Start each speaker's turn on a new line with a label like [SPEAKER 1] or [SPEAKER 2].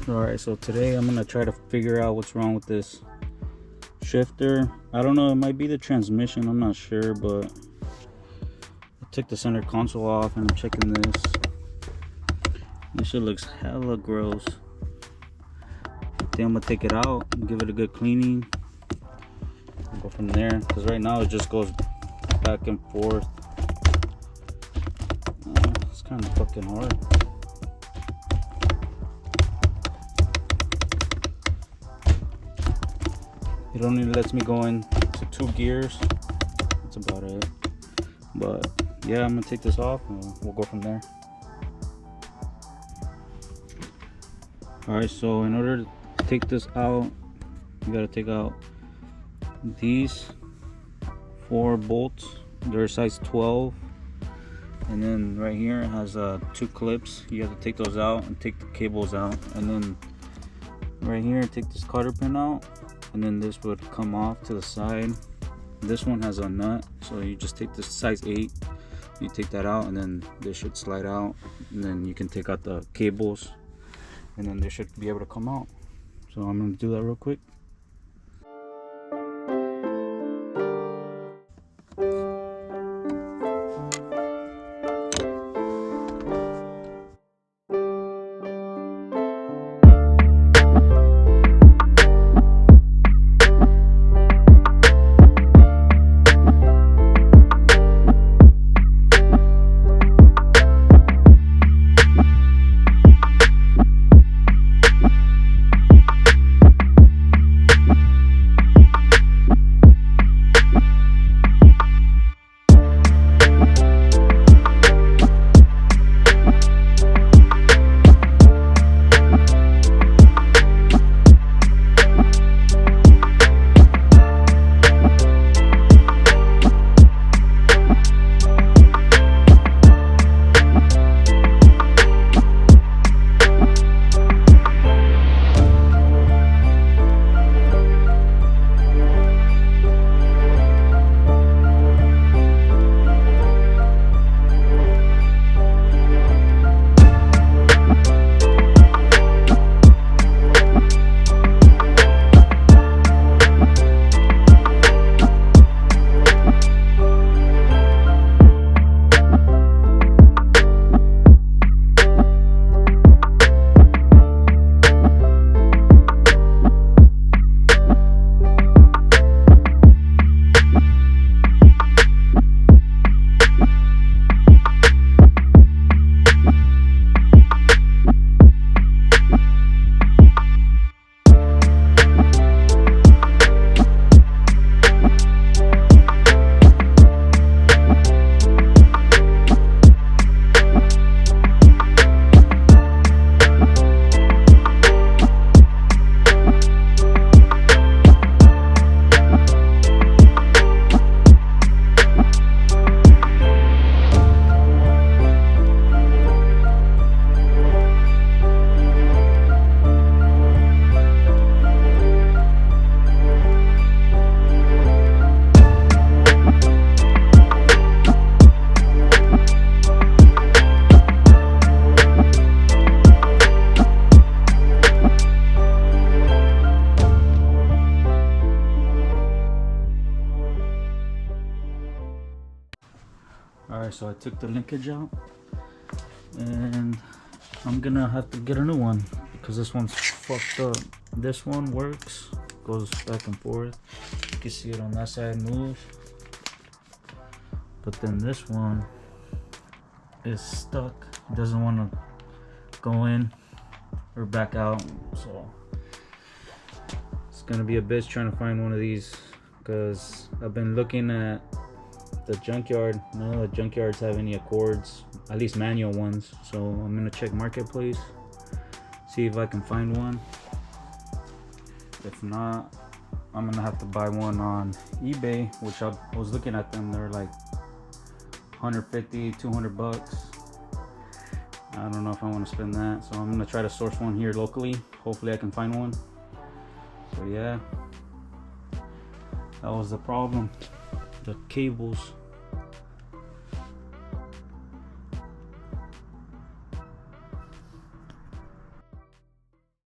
[SPEAKER 1] Alright, so today I'm gonna try to figure out what's wrong with this shifter. I don't know, it might be the transmission, I'm not sure, but I took the center console off and I'm checking this. This shit looks hella gross. I think I'm gonna take it out and give it a good cleaning and go from there, because right now it just goes back and forth. It's kind of fucking hard. It only lets me go into 2 gears. That's about it. But yeah, I'm gonna take this off and we'll go from there. Alright, so in order to take this out, you gotta take out these 4 bolts. They're size 12. And then right here it has 2 clips. You have to take those out and take the cables out. And then right here, take this cotter pin out. And then this would come off to the side. This one has a nut, so you just take this size 8, you take that out, and then this should slide out, and then you can take out the cables, and then they should be able to come out. So I'm going to do that real quick. Alright, so I took the linkage out and I'm gonna have to get a new one because this one's fucked up. This one works, goes back and forth. You can see it on that side moves, but then this one is stuck. It doesn't want to go in or back out, so it's gonna be a bitch trying to find one of these because I've been looking at the junkyard. None of the junkyards have any Accords, at least manual ones, so I'm gonna check Marketplace, see if I can find one. If not, I'm gonna have to buy one on eBay, which I was looking at them. They're like 150, 200 bucks. I don't know if I want to spend that, so I'm gonna try to source one here locally. Hopefully I can find one. So yeah, that was the problem, the cables.